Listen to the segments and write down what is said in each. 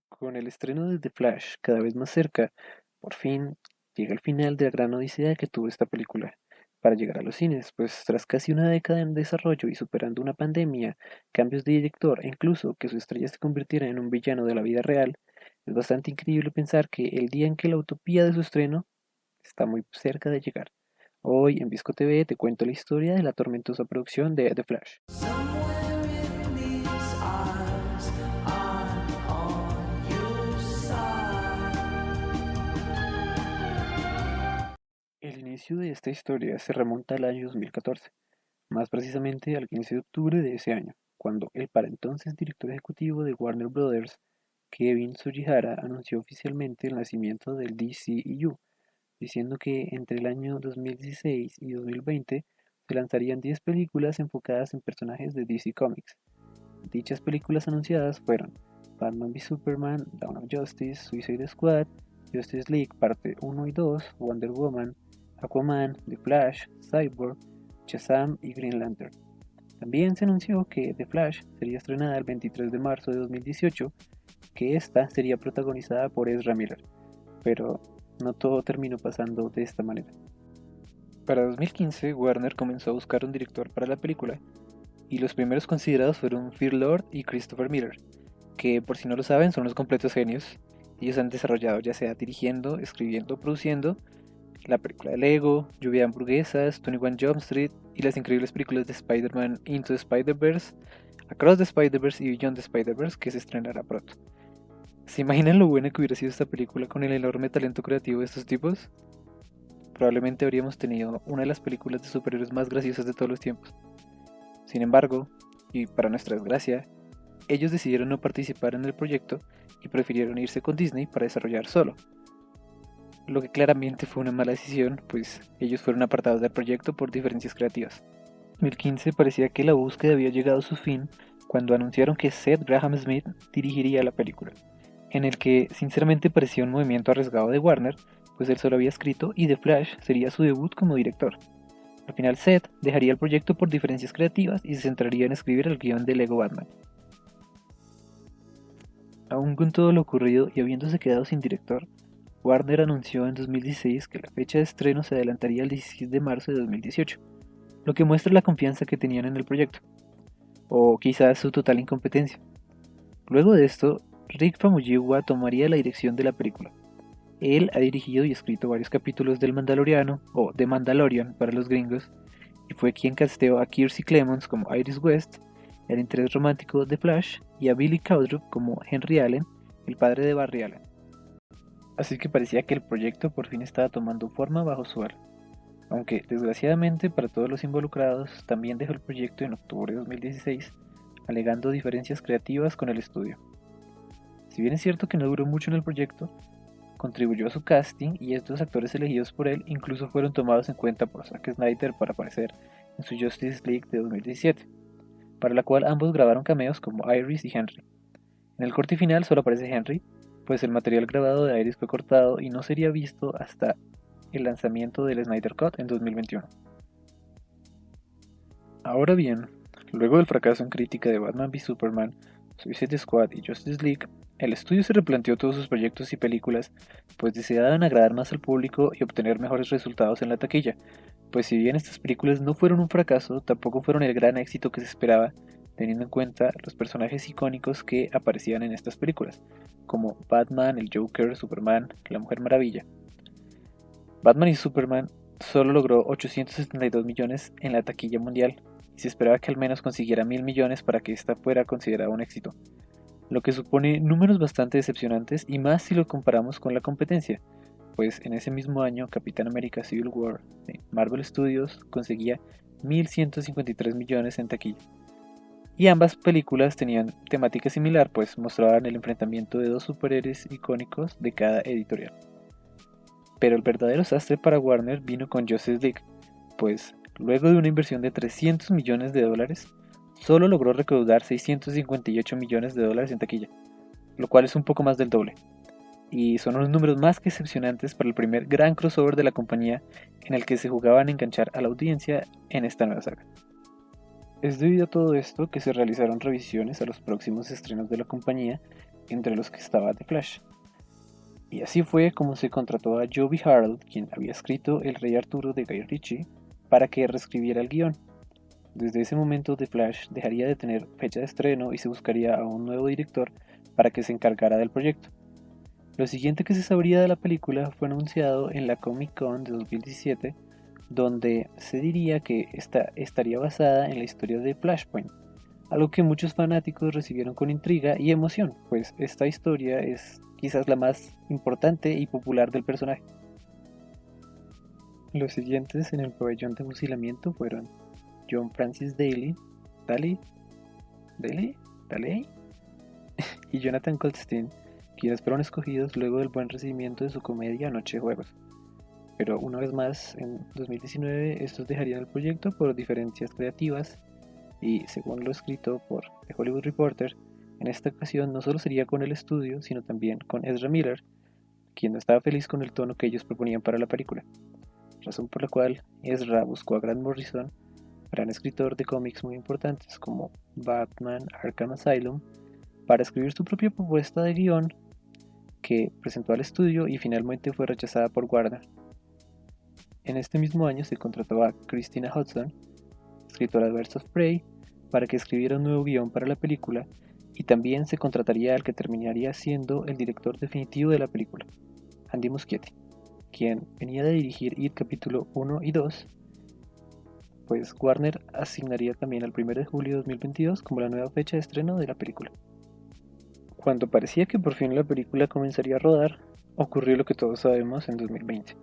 Con el estreno de The Flash cada vez más cerca, por fin llega el final de la gran odisea que tuvo esta película para llegar a los cines, pues tras casi una década en desarrollo y superando una pandemia, cambios de director e incluso que su estrella se convirtiera en un villano de la vida real, es bastante increíble pensar que el día en que la utopía de su estreno está muy cerca de llegar. Hoy en Visco TV te cuento la historia de la tormentosa producción de The Flash. Somewhere in these eyes, I'm on your side. El inicio de esta historia se remonta al año 2014, más precisamente al 15 de octubre de ese año, cuando el para entonces director ejecutivo de Warner Brothers, Kevin Sugihara, anunció oficialmente el nacimiento del DCEU, diciendo que entre el año 2016 y 2020 se lanzarían 10 películas enfocadas en personajes de DC Comics. Dichas películas anunciadas fueron Batman v Superman, Dawn of Justice, Suicide Squad, Justice League Parte 1 y 2, Wonder Woman, Aquaman, The Flash, Cyborg, Shazam y Green Lantern. También se anunció que The Flash sería estrenada el 23 de marzo de 2018, que esta sería protagonizada por Ezra Miller, pero no todo terminó pasando de esta manera. Para 2015, Warner comenzó a buscar un director para la película, y los primeros considerados fueron Fear Lord y Christopher Miller, que por si no lo saben son los completos genios. Ellos han desarrollado ya sea dirigiendo, escribiendo o produciendo la película de Lego, Lluvia de hamburguesas, 21 Jump Street y las increíbles películas de Spider-Man Into the Spider-Verse, Across the Spider-Verse y Beyond the Spider-Verse que se estrenará pronto. ¿Se imaginan lo buena que hubiera sido esta película con el enorme talento creativo de estos tipos? Probablemente habríamos tenido una de las películas de superhéroes más graciosas de todos los tiempos. Sin embargo, y para nuestra desgracia, ellos decidieron no participar en el proyecto y prefirieron irse con Disney para desarrollar solo. Lo que claramente fue una mala decisión, pues ellos fueron apartados del proyecto por diferencias creativas. En 2015 parecía que la búsqueda había llegado a su fin cuando anunciaron que Seth Graham Smith dirigiría la película, en el que sinceramente parecía un movimiento arriesgado de Warner, pues él solo había escrito y The Flash sería su debut como director. Al final Seth dejaría el proyecto por diferencias creativas y se centraría en escribir el guión de Lego Batman. Aún con todo lo ocurrido y habiéndose quedado sin director, Warner anunció en 2016 que la fecha de estreno se adelantaría al 16 de marzo de 2018, lo que muestra la confianza que tenían en el proyecto, o quizás su total incompetencia. Luego de esto, Rick Famuyiwa tomaría la dirección de la película. Él ha dirigido y escrito varios capítulos del Mandaloriano, o The Mandalorian para los gringos, y fue quien casteó a Kiersey Clemons como Iris West, el interés romántico de Flash, y a Billy Crudup como Henry Allen, el padre de Barry Allen. Así que parecía que el proyecto por fin estaba tomando forma bajo su ala, aunque desgraciadamente para todos los involucrados también dejó el proyecto en octubre de 2016, alegando diferencias creativas con el estudio. Si bien es cierto que no duró mucho en el proyecto, contribuyó a su casting y estos actores elegidos por él incluso fueron tomados en cuenta por Zack Snyder para aparecer en su Justice League de 2017, para la cual ambos grabaron cameos como Iris y Henry. En el corte final solo aparece Henry, pues el material grabado de Iris fue cortado y no sería visto hasta el lanzamiento del Snyder Cut en 2021. Ahora bien, luego del fracaso en crítica de Batman v Superman, Suicide Squad y Justice League, el estudio se replanteó todos sus proyectos y películas, pues deseaban agradar más al público y obtener mejores resultados en la taquilla, pues si bien estas películas no fueron un fracaso, tampoco fueron el gran éxito que se esperaba, teniendo en cuenta los personajes icónicos que aparecían en estas películas, como Batman, el Joker, Superman, la Mujer Maravilla. Batman y Superman solo logró 872 millones en la taquilla mundial, y se esperaba que al menos consiguiera 1000 millones para que esta fuera considerada un éxito, lo que supone números bastante decepcionantes y más si lo comparamos con la competencia, pues en ese mismo año Capitán América Civil War de Marvel Studios conseguía 1153 millones en taquilla. Y ambas películas tenían temática similar, pues mostraban el enfrentamiento de dos superhéroes icónicos de cada editorial. Pero el verdadero sastre para Warner vino con Justice League, pues luego de una inversión de 300 millones de dólares, solo logró recaudar 658 millones de dólares en taquilla, lo cual es un poco más del doble. Y son unos números más que decepcionantes para el primer gran crossover de la compañía en el que se jugaban a enganchar a la audiencia en esta nueva saga. Es debido a todo esto que se realizaron revisiones a los próximos estrenos de la compañía entre los que estaba The Flash. Y así fue como se contrató a Joby Harold, quien había escrito El Rey Arturo de Guy Ritchie, para que reescribiera el guión. Desde ese momento The Flash dejaría de tener fecha de estreno y se buscaría a un nuevo director para que se encargara del proyecto. Lo siguiente que se sabría de la película fue anunciado en la Comic Con de 2017, donde se diría que esta estaría basada en la historia de Flashpoint, algo que muchos fanáticos recibieron con intriga y emoción, pues esta historia es quizás la más importante y popular del personaje. Los siguientes en el pabellón de fusilamiento fueron John Francis Daley, Daley y Jonathan Goldstein, quienes fueron escogidos luego del buen recibimiento de su comedia Noche de Juegos. Pero una vez más, en 2019 estos dejarían el proyecto por diferencias creativas y, según lo escrito por The Hollywood Reporter, en esta ocasión no solo sería con el estudio, sino también con Ezra Miller, quien no estaba feliz con el tono que ellos proponían para la película, razón por la cual Ezra buscó a Grant Morrison, gran escritor de cómics muy importantes como Batman Arkham Asylum, para escribir su propia propuesta de guión que presentó al estudio y finalmente fue rechazada por Warner. En este mismo año se contrató a Christina Hodson, escritora de Birds of Prey, para que escribiera un nuevo guión para la película, y también se contrataría al que terminaría siendo el director definitivo de la película, Andy Muschietti, quien venía de dirigir It capítulo 1 y 2, pues Warner asignaría también al 1 de julio de 2022 como la nueva fecha de estreno de la película. Cuando parecía que por fin la película comenzaría a rodar, ocurrió lo que todos sabemos en 2020,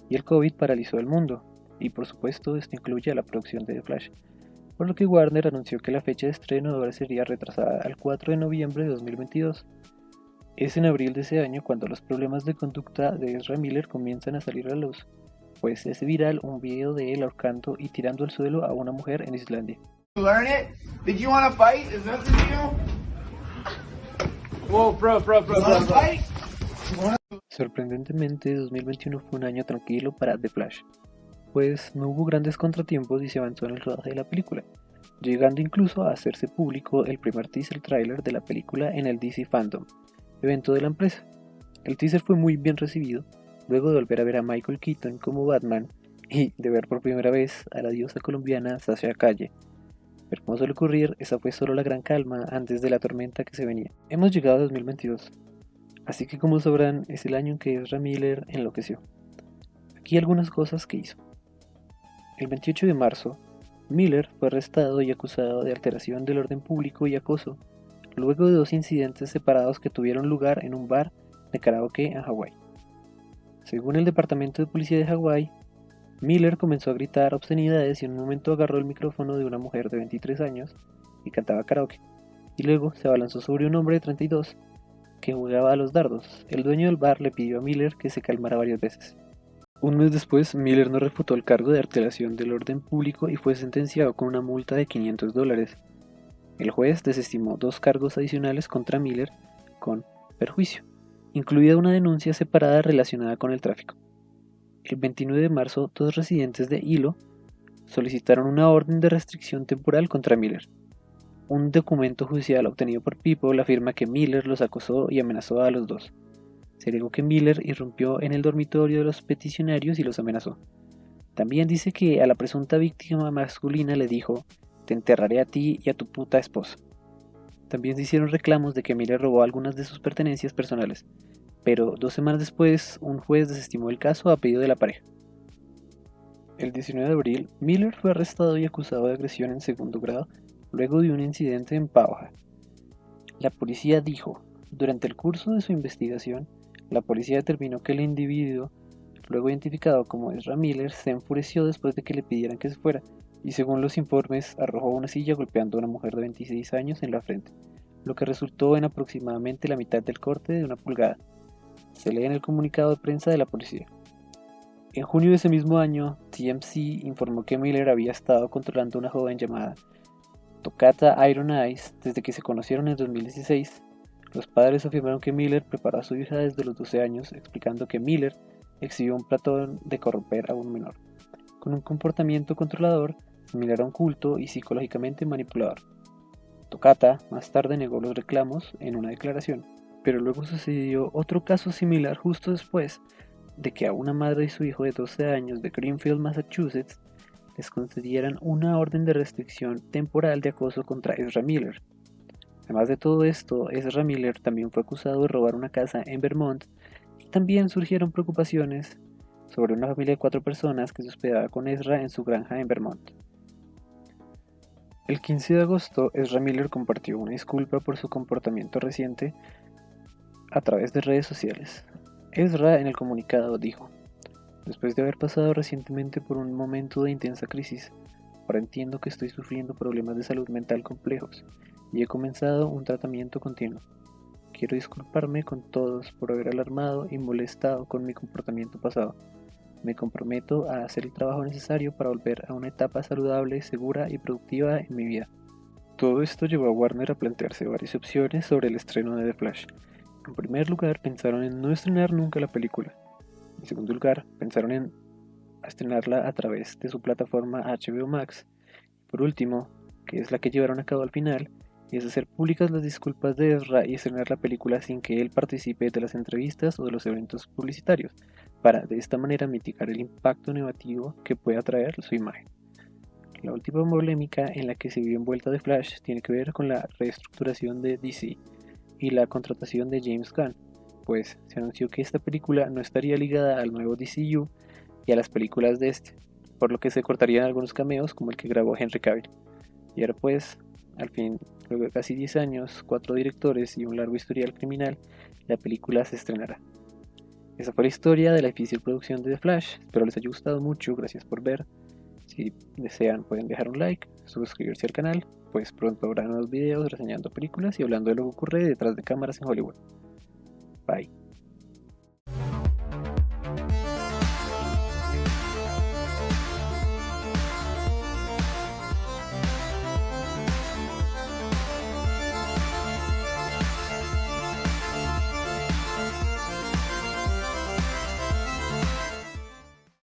y el COVID paralizó el mundo, y por supuesto esto incluye a la producción de The Flash, por lo que Warner anunció que la fecha de estreno ahora sería retrasada al 4 de noviembre de 2022. Es en abril de ese año cuando los problemas de conducta de Ezra Miller comienzan a salir a la luz, pues es viral un video de él ahorcando y tirando al suelo a una mujer en Islandia. Learn it? Did you want to fight? Is that the deal? Whoa, bro. You want to fight? Sorprendentemente, 2021 fue un año tranquilo para The Flash, pues no hubo grandes contratiempos y se avanzó en el rodaje de la película, llegando incluso a hacerse público el primer teaser trailer de la película en el DC Fandom, evento de la empresa. El teaser fue muy bien recibido, luego de volver a ver a Michael Keaton como Batman y de ver por primera vez a la diosa colombiana Sasha Calle. Pero como suele ocurrir, esa fue solo la gran calma antes de la tormenta que se venía. Hemos llegado a 2022, así que como sabrán es el año en que Ezra Miller enloqueció. Aquí algunas cosas que hizo. El 28 de marzo, Miller fue arrestado y acusado de alteración del orden público y acoso, luego de 2 incidentes separados que tuvieron lugar en un bar de karaoke en Hawái. Según el Departamento de Policía de Hawái, Miller comenzó a gritar obscenidades y en un momento agarró el micrófono de una mujer de 23 años y cantaba karaoke, y luego se abalanzó sobre un hombre de 32 que jugaba a los dardos. El dueño del bar le pidió a Miller que se calmara varias veces. Un mes después, Miller no refutó el cargo de alteración del orden público y fue sentenciado con una multa de $500. El juez desestimó 2 cargos adicionales contra Miller con perjuicio, incluida una denuncia separada relacionada con el tráfico. El 29 de marzo, 2 residentes de Hilo solicitaron una orden de restricción temporal contra Miller. Un documento judicial obtenido por People afirma que Miller los acosó y amenazó a los 2. Se alegó que Miller irrumpió en el dormitorio de los peticionarios y los amenazó. También dice que a la presunta víctima masculina le dijo: "Te enterraré a ti y a tu puta esposa". También se hicieron reclamos de que Miller robó algunas de sus pertenencias personales, pero 2 semanas después un juez desestimó el caso a pedido de la pareja. El 19 de abril, Miller fue arrestado y acusado de agresión en segundo grado luego de un incidente en Pauja. La policía dijo: durante el curso de su investigación, la policía determinó que el individuo, luego identificado como Ezra Miller, se enfureció después de que le pidieran que se fuera, y según los informes, arrojó una silla golpeando a una mujer de 26 años en la frente, lo que resultó en aproximadamente la mitad del corte de 1 pulgada. Se lee en el comunicado de prensa de la policía. En junio de ese mismo año, TMZ informó que Miller había estado controlando a una joven llamada Tocata Iron Eyes desde que se conocieron en 2016. Los padres afirmaron que Miller preparó a su hija desde los 12 años, explicando que Miller exhibió un patrón de corromper a un menor, con un comportamiento controlador similar a un culto y psicológicamente manipulador. Tocata más tarde negó los reclamos en una declaración, Pero luego sucedió otro caso similar justo después de que a una madre y su hijo de 12 años de Greenfield, Massachusetts, les concedieran una orden de restricción temporal de acoso contra Ezra Miller. Además de todo esto, Ezra Miller también fue acusado de robar una casa en Vermont y también surgieron preocupaciones sobre una familia de 4 personas que se hospedaba con Ezra en su granja en Vermont. El 15 de agosto, Ezra Miller compartió una disculpa por su comportamiento reciente a través de redes sociales. Ezra en el comunicado dijo: "Después de haber pasado recientemente por un momento de intensa crisis, ahora entiendo que estoy sufriendo problemas de salud mental complejos y he comenzado un tratamiento continuo. Quiero disculparme con todos por haber alarmado y molestado con mi comportamiento pasado. Me comprometo a hacer el trabajo necesario para volver a una etapa saludable, segura y productiva en mi vida". Todo esto llevó a Warner a plantearse varias opciones sobre el estreno de The Flash. En primer lugar, pensaron en no estrenar nunca la película. En segundo lugar, pensaron en estrenarla a través de su plataforma HBO Max. Por último, que es la que llevaron a cabo al final, es hacer públicas las disculpas de Ezra y estrenar la película sin que él participe de las entrevistas o de los eventos publicitarios, para de esta manera mitigar el impacto negativo que pueda traer su imagen. La última polémica en la que se vio envuelta The Flash tiene que ver con la reestructuración de DC y la contratación de James Gunn, pues se anunció que esta película no estaría ligada al nuevo DCU y a las películas de este, por lo que se cortarían algunos cameos como el que grabó Henry Cavill. Y ahora pues, al fin, luego de casi 10 años, 4 directores y un largo historial criminal, la película se estrenará. Esa fue la historia de la difícil producción de The Flash. Espero les haya gustado mucho, gracias por ver. Si desean pueden dejar un like, suscribirse al canal, pues pronto habrá nuevos videos reseñando películas y hablando de lo que ocurre detrás de cámaras en Hollywood. Bye.